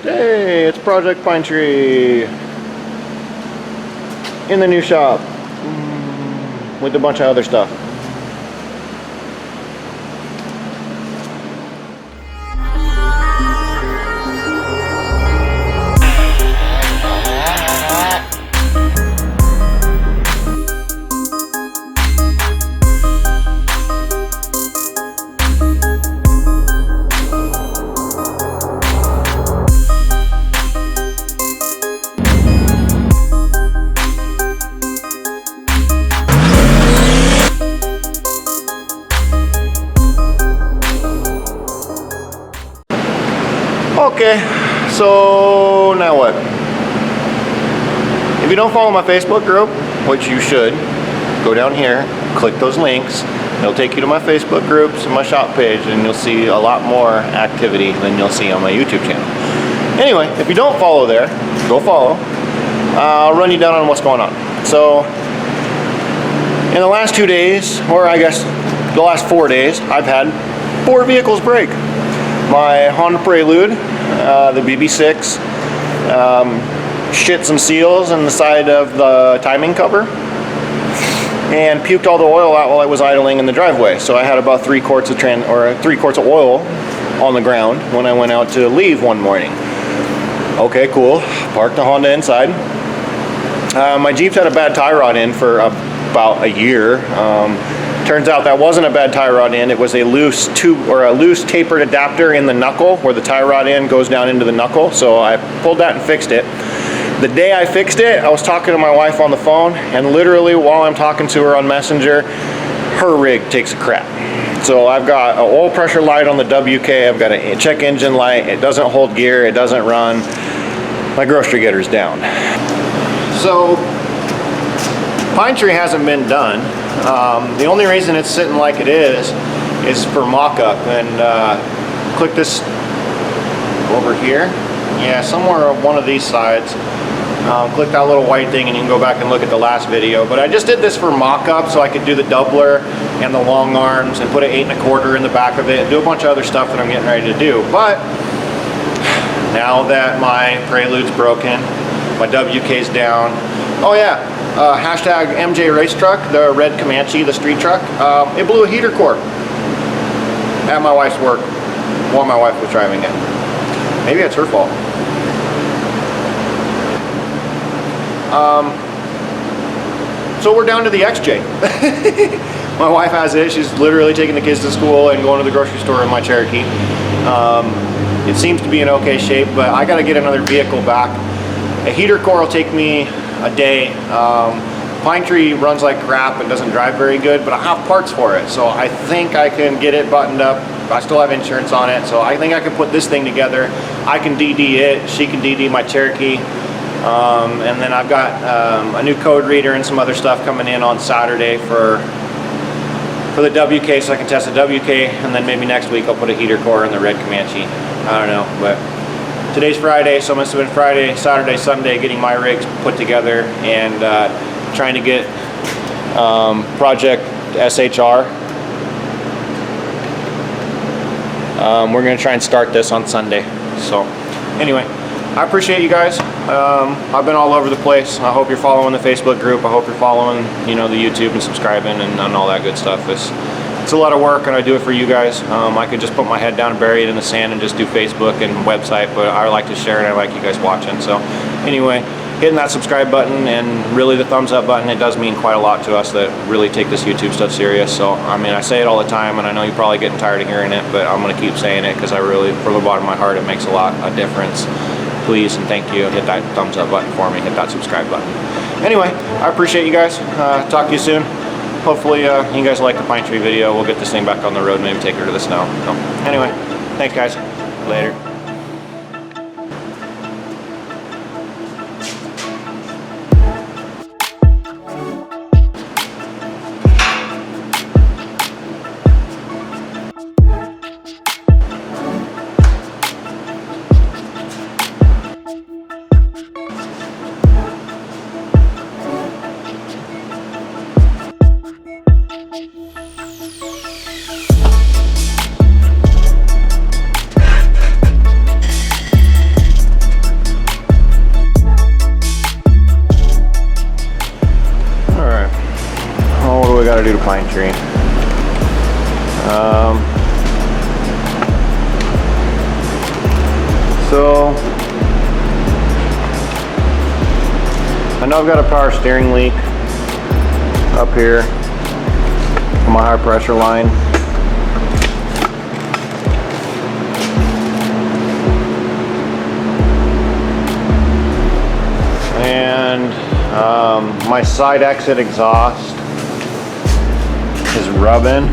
Hey, it's Project Pine Tree in the new shop with a bunch of other stuff. Okay, so now what? If you don't follow my Facebook group, which you should, go down here, click those links. It'll take you to my Facebook groups and my shop page, and you'll see a lot more activity than you'll see on my YouTube channel. Anyway, if you don't follow there, go follow. I'll run you down on what's going on. So, in the last 2 days, or I guess the last 4 days, I've had 4 vehicles break. My Honda Prelude, the BB6, shit some seals in the side of the timing cover, and puked all the oil out while I was idling in the driveway. So I had about 3 quarts of 3 quarts of oil on the ground when I went out to leave one morning. Okay, cool. Parked the Honda inside. My Jeep's had a bad tie rod in for about a year. Turns out that wasn't a bad tie rod end. It was a loose tube or a loose tapered adapter in the knuckle where the tie rod end goes down into the knuckle. So I pulled that and fixed it. The day I fixed it, I was talking to my wife on the phone, and literally while I'm talking to her on Messenger, her rig takes a crap. So I've got an oil pressure light on the WK. I've got a check engine light. It doesn't hold gear. It doesn't run. My grocery getter's down. So Pine Tree hasn't been done. The only reason it's sitting like it is for mock-up. And click this over here. Yeah, somewhere on one of these sides. Click that little white thing and you can go back and look at the last video. But I just did this for mock-up so I could do the doubler and the long arms and put an 8 1/4 in the back of it and do a bunch of other stuff that I'm getting ready to do. But now that my Prelude's broken, my WK's down. Oh yeah, hashtag MJ race truck, the red Comanche, the street truck. It blew a heater core at my wife's work while my wife was driving it. Maybe it's her fault. So we're down to the XJ. My wife has it. She's literally taking the kids to school and going to the grocery store in my Cherokee. It seems to be in okay shape, but I got to get another vehicle back. A heater core will take me a day. Pine Tree runs like crap and doesn't drive very good, but I have parts for it, so I think I can get it buttoned up. I still have insurance on it, so I think I can put this thing together. I can DD it, she can DD my Cherokee, and then I've got a new code reader and some other stuff coming in on Saturday for the WK, so I can test the WK, and then maybe next week I'll put a heater core in the red Comanche. I don't know, but today's Friday, so it must have been Friday, Saturday, Sunday getting my rigs put together and trying to get Project SHR. We're going to try and start this on Sunday. So anyway, I appreciate you guys. I've been all over the place. I hope you're following the Facebook group. I hope you're following, you know, the YouTube and subscribing and all that good stuff. It's a lot of work, and I do it for you guys. I could just put my head down and bury it in the sand and just do Facebook and website, but I like to share it. I like you guys watching. So anyway, hitting that subscribe button and really the thumbs up button, it does mean quite a lot to us that really take this YouTube stuff serious. So I mean, I say it all the time, and I know you're probably getting tired of hearing it, but I'm going to keep saying it because I really, from the bottom of my heart, it makes a lot of difference. Please and thank you. Hit that thumbs up button for me. Hit that subscribe button. Anyway, I appreciate you guys. Talk to you soon. Hopefully you guys like the Pine Tree video. We'll get this thing back on the road, maybe take her to the snow. So, anyway, thanks guys. Later. I know I've got a power steering leak up here on my high pressure line. And my side exit exhaust is rubbing,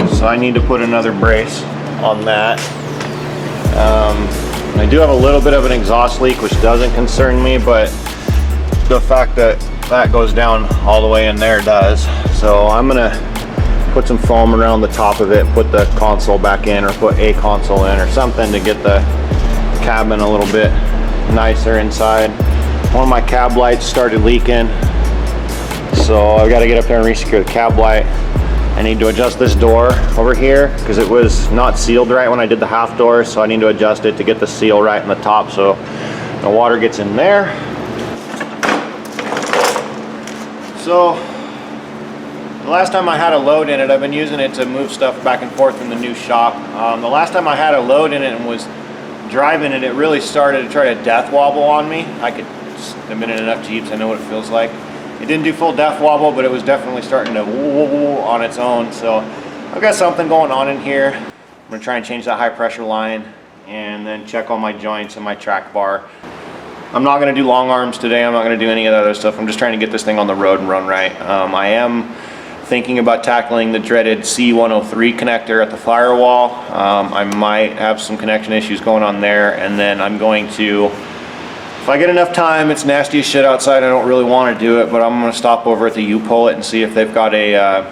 so I need to put another brace on that. I do have a little bit of an exhaust leak, which doesn't concern me, but the fact that that goes down all the way in there does. So I'm gonna put some foam around the top of it, put the console back in, or put a console in or something to get the cabin a little bit nicer inside. One of my cab lights started leaking, so I've got to get up there and resecure the cab light. I need to adjust this door over here because it was not sealed right when I did the half door, so I need to adjust it to get the seal right in the top so the water gets in there. So the last time I had a load in it, I've been using it to move stuff back and forth in the new shop. The last time I had a load in it and was driving it, it really started to try to death wobble on me. I've been in enough Jeeps, I know what it feels like. It didn't do full death wobble, but it was definitely starting to woo on its own. So I've got something going on in here. I'm gonna try and change that high pressure line and then check all my joints and my track bar. I'm not gonna do long arms today. I'm not gonna do any of that other stuff. I'm just trying to get this thing on the road and run right. I am thinking about tackling the dreaded C103 connector at the firewall. I might have some connection issues going on there, and then I'm going to, if I get enough time, it's nasty as shit outside, I don't really want to do it, but I'm going to stop over at the U-Pull-It and see if they've got a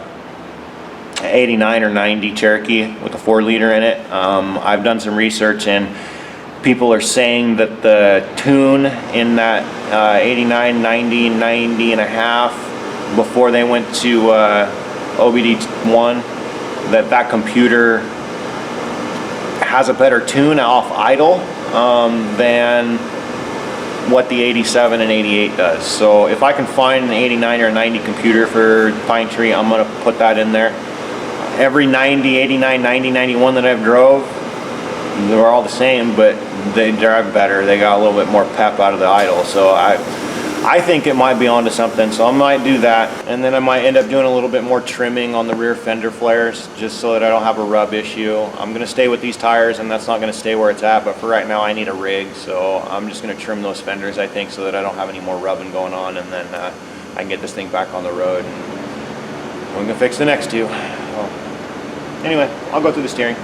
89 or 90 Cherokee with a 4-liter in it. I've done some research, and people are saying that the tune in that 89, 90, 90 and a half, before they went to OBD1, that computer has a better tune off idle than what the 87 and 88 does. So if I can find an 89 or 90 computer for Pine Tree, I'm gonna put that in there. Every 90, 89, 90, 91 that I've drove, they're all the same, but they drive better. They got a little bit more pep out of the idle. So I think it might be onto something, so I might do that. And then I might end up doing a little bit more trimming on the rear fender flares, just so that I don't have a rub issue. I'm gonna stay with these tires, and that's not gonna stay where it's at, but for right now I need a rig, so I'm just gonna trim those fenders, I think, so that I don't have any more rubbing going on, and then I can get this thing back on the road, and we're gonna fix the next two. So, anyway, I'll go through the steering.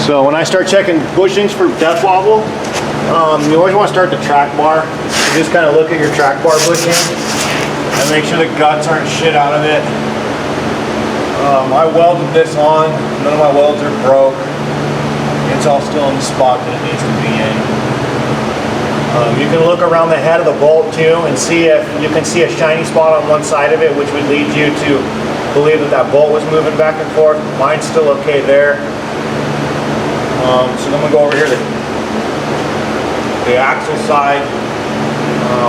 So when I start checking bushings for death wobble, you always want to start the track bar. You just kind of look at your track bar bushing and make sure the guts aren't shit out of it. I welded this on. None of my welds are broke. It's all still in the spot that it needs to be in. You can look around the head of the bolt too and see if you can see a shiny spot on one side of it, which would lead you to believe that that bolt was moving back and forth. Mine's still okay there. So then we go over here to the axle side.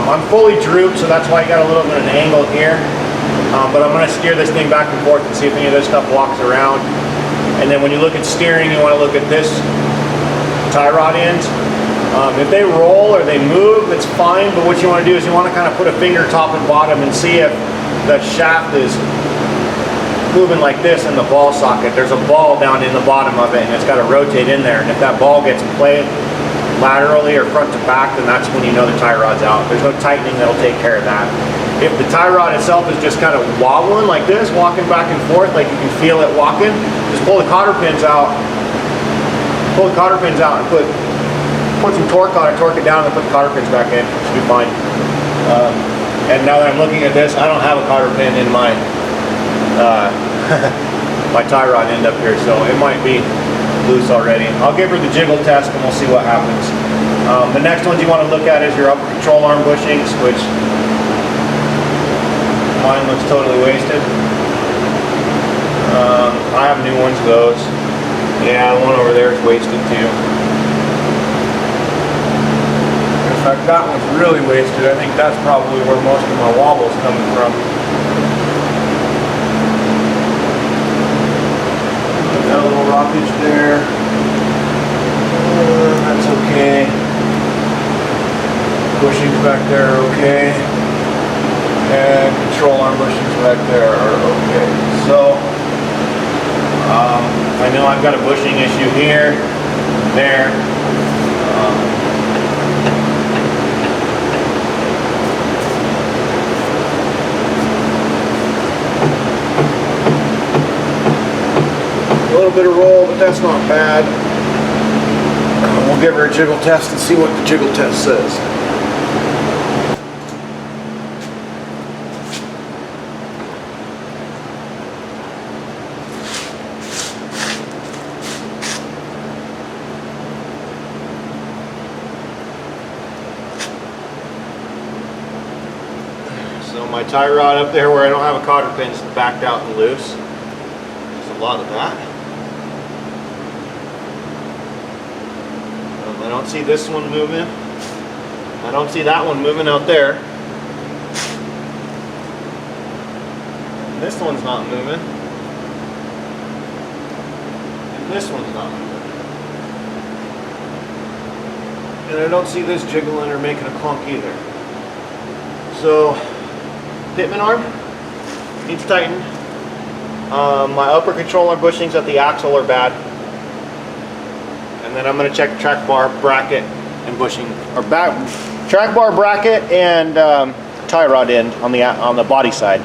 I'm fully drooped, so that's why you got a little bit of an angle here. But I'm going to steer this thing back and forth and see if any of this stuff walks around. And then when you look at steering, you want to look at this tie rod ends. If they roll or they move, it's fine, but what you want to do is you want to kind of put a finger top and bottom and see if the shaft is moving like this in the ball socket. There's a ball down in the bottom of it, and it's got to rotate in there, and if that ball gets played laterally or front to back, then that's when you know the tie rod's out. There's no tightening that'll take care of that. If the tie rod itself is just kind of wobbling like this, walking back and forth, like you can feel it walking, just pull the cotter pins out. Pull the cotter pins out and put some torque on it, torque it down, and put the cotter pins back in. Should be fine. And now that I'm looking at this, I don't have a cotter pin in my my tie rod end up here, so it might be loose already. I'll give her the jiggle test and we'll see what happens. The next ones you want to look at is your upper control arm bushings, which mine looks totally wasted. I have new ones of those. Yeah, the one over there is wasted too. In fact, that one's really wasted. I think that's probably where most of my wobble's coming from. Got a little rockage there. That's okay. bushings back there are okay. And control arm bushings back there are okay. So, I know I've got a bushing issue here, there. A little bit of roll, but that's not bad. We'll give her a jiggle test and see what the jiggle test says. So my tie rod up there where I don't have a cotter pin is backed out and loose. There's a lot of that. I don't see this one moving. I don't see that one moving out there. This one's not moving. And this one's not moving. And I don't see this jiggling or making a clunk either. So, pitman arm needs tightened. My upper controller bushings at the axle are bad. And then I'm going to check track bar bracket and bushing, or track bar bracket and tie rod end on the body side.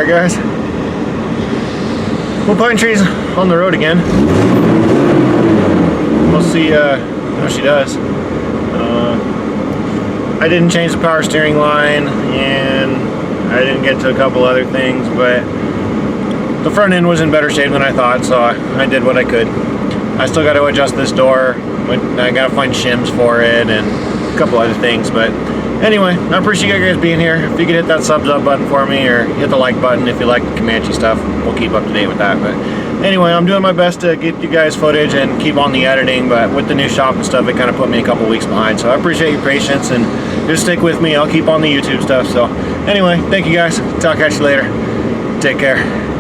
Alright guys, well, Pine Tree's on the road again. We'll see how she does. I didn't change the power steering line, and I didn't get to a couple other things, but the front end was in better shape than I thought, so I did what I could. I still got to adjust this door. I got to find shims for it and a couple other things, but anyway, I appreciate you guys being here. If you could hit that subs up button for me, or hit the like button if you like the Comanche stuff, we'll keep up to date with that. But anyway, I'm doing my best to get you guys footage and keep on the editing, but with the new shop and stuff, it kind of put me a couple weeks behind. So I appreciate your patience, and just stick with me. I'll keep on the YouTube stuff. So anyway, thank you guys. Talk at you later. Take care.